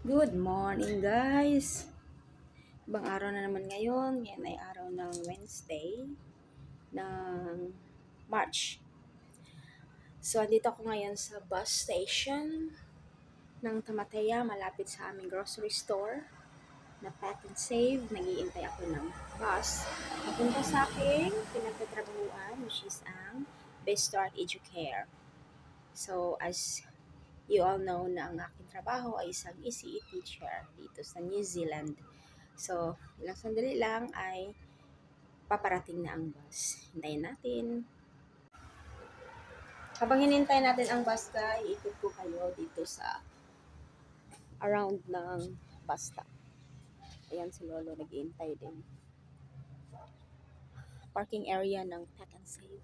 Good morning, guys! Ibang araw na naman ngayon. Ngayon ay araw ng Wednesday ng March. So, andito ako ngayon sa bus station ng Tamateya, malapit sa aming grocery store na Pack and Save. Nag-iintay ako ng bus papunta sa aking pinagtatrabahuan, which is ang Best Start Educare. So, as you all know na ang aking trabaho ay isang ECE teacher dito sa New Zealand. So, ilang sandali lang ay paparating na ang bus. Hintayin natin. Habang hinintay natin ang bus, iikot ko kayo dito sa around ng bus stop. Ayan si Lolo, nag-iintay din. Parking area ng Pack and Save.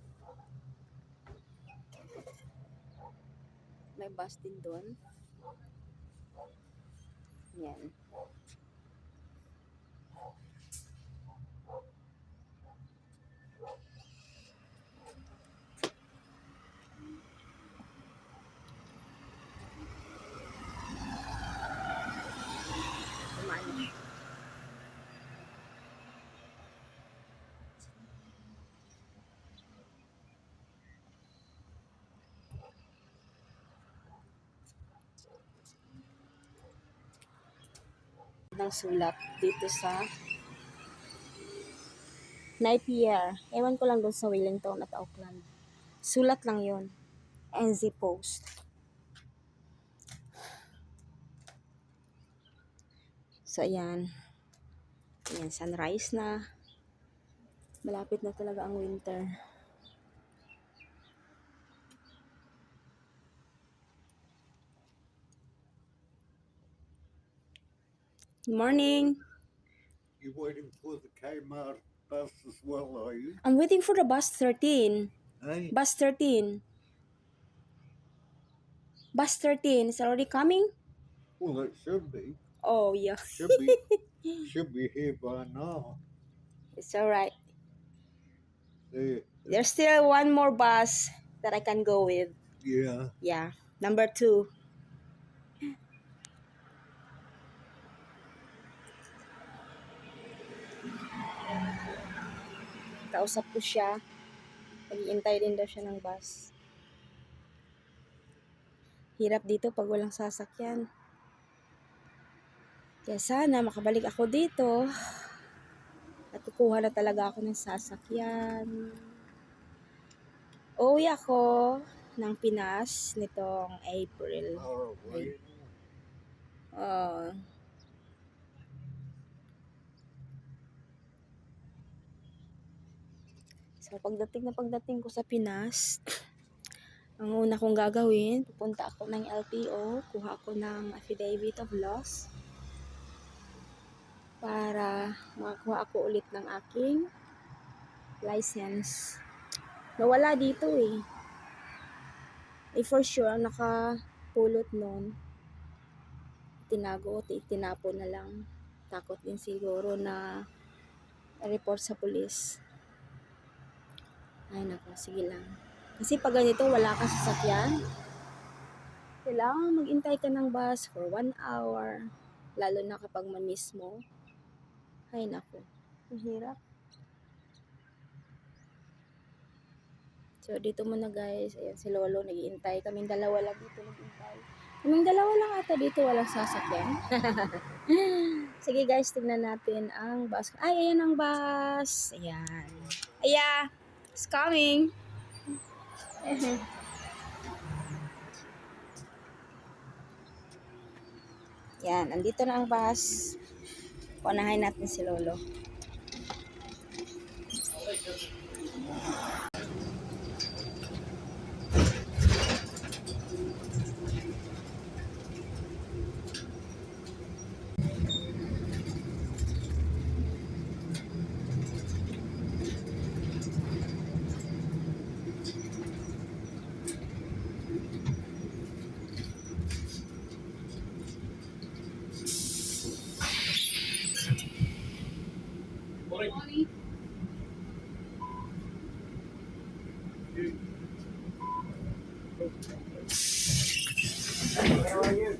May bus din doon. Yan. Kumano. Ng sulat dito sa Napier. Ewan ko lang doon sa Wellington at Auckland. Sulat lang yon. NZ Post. So, ayan. Ayan, sunrise na. Malapit na talaga ang winter. Good morning. You're waiting for the Kmart bus as well, are you? I'm waiting for the bus 13. Hey? Bus 13. Bus 13 is already coming? Well, it should be. Oh, yeah. Should be here by now. It's alright. There. There's still one more bus that I can go with. Yeah. Yeah. Number 2. Kausap ko siya. Nag-iintay din daw siya ng bus. Hirap dito pag walang sasakyan. Kaya sana makabalik ako dito. At kukuha na talaga ako ng sasakyan. Uuwi ako ng Pinas nitong April. Oh, wait. So, pagdating ko sa Pinas, ang una kong gagawin, pupunta ako ng LTO, kuha ako ng affidavit of loss para makakuha ako ulit ng aking license. Nawala dito eh. For sure, ang nakapulot nun, tinago, tinapon na lang. Takot din siguro na report sa pulis. Ay nako, sige lang. Kasi pag ganito, wala kang sasakyan, kailangan mag-intay ka ng bus for 1 hour. Lalo na kapag ma-miss mo. Ay nako, mahirap. So, dito muna guys. Ayan si Lolo, nag-iintay. Kaming dalawa lang dito nag-iintay. Kaming dalawa lang ata dito, walang sasakyan. Sige guys, tignan natin ang bus. Ay, ayan ang bus. Ayan. Ayan. It's coming. Yan, andito na ang bus. Paunahin natin si Lolo. Morning. How are you?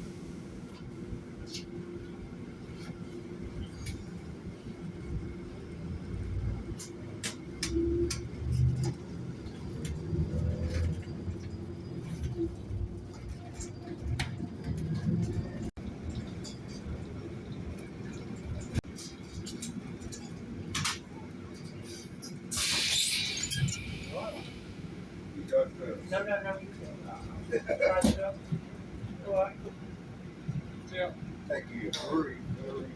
Thank you. Hurry, hurry.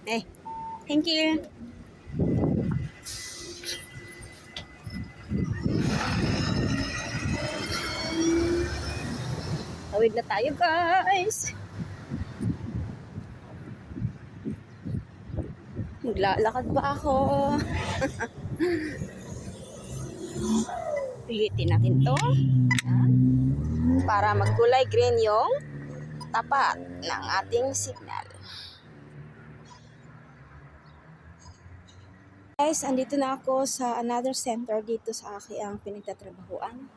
Eh, thank you. Tawid na tayo, guys. Naglalakad pa ako. Pilitin natin to. Yan. Para magkulay green yung tapat ng ating signal. Guys, andito na ako sa another center dito sa aking pinagtatrabahuan.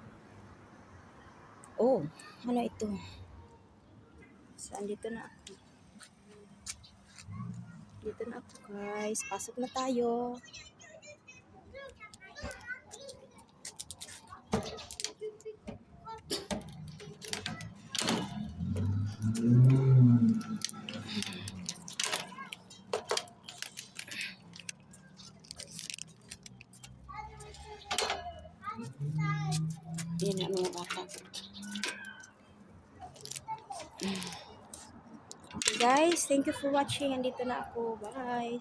Oh, ano ito? So, andito na ako. Dito na ako, guys. Pasok na tayo. Yan na mga bata. Okay guys, thank you for watching. Andito na ako. Bye!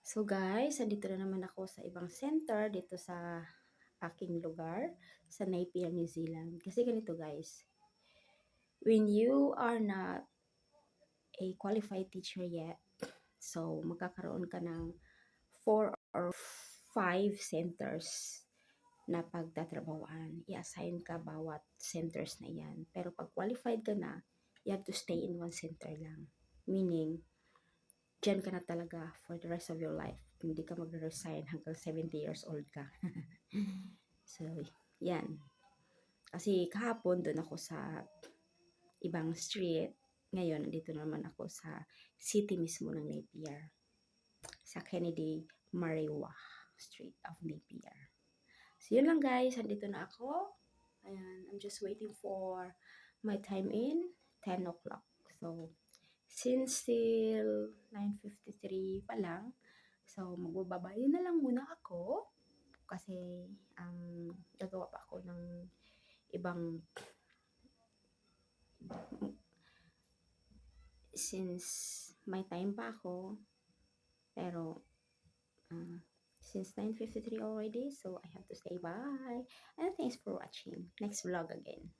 So guys, andito na naman ako sa ibang center dito sa aking lugar sa Napier, New Zealand. Kasi ganito guys, when you are not a qualified teacher yet, so magkakaroon ka ng 4 or 5 centers na pagtatrabahoan. I-assign ka bawat centers na yan. Pero pag qualified ka na, you have to stay in one center lang. Meaning, dyan ka na talaga for the rest of your life. Hindi ka mag-resign hanggang 70 years old ka. So, yan. Kasi kahapon doon ako sa ibang street. Ngayon, dito naman ako sa city mismo ng Napier. Sa Kennedy Mariwa Street of Napier. So, yun lang guys. Andito na ako. Ayan, I'm just waiting for my time in 10 o'clock. So, since still 9:53 pa lang, so magbababayo na lang muna ako kasi gagawa pa ako ng ibang since may time pa ako pero since 9:53 already, so I have to say bye and thanks for watching. Next vlog again.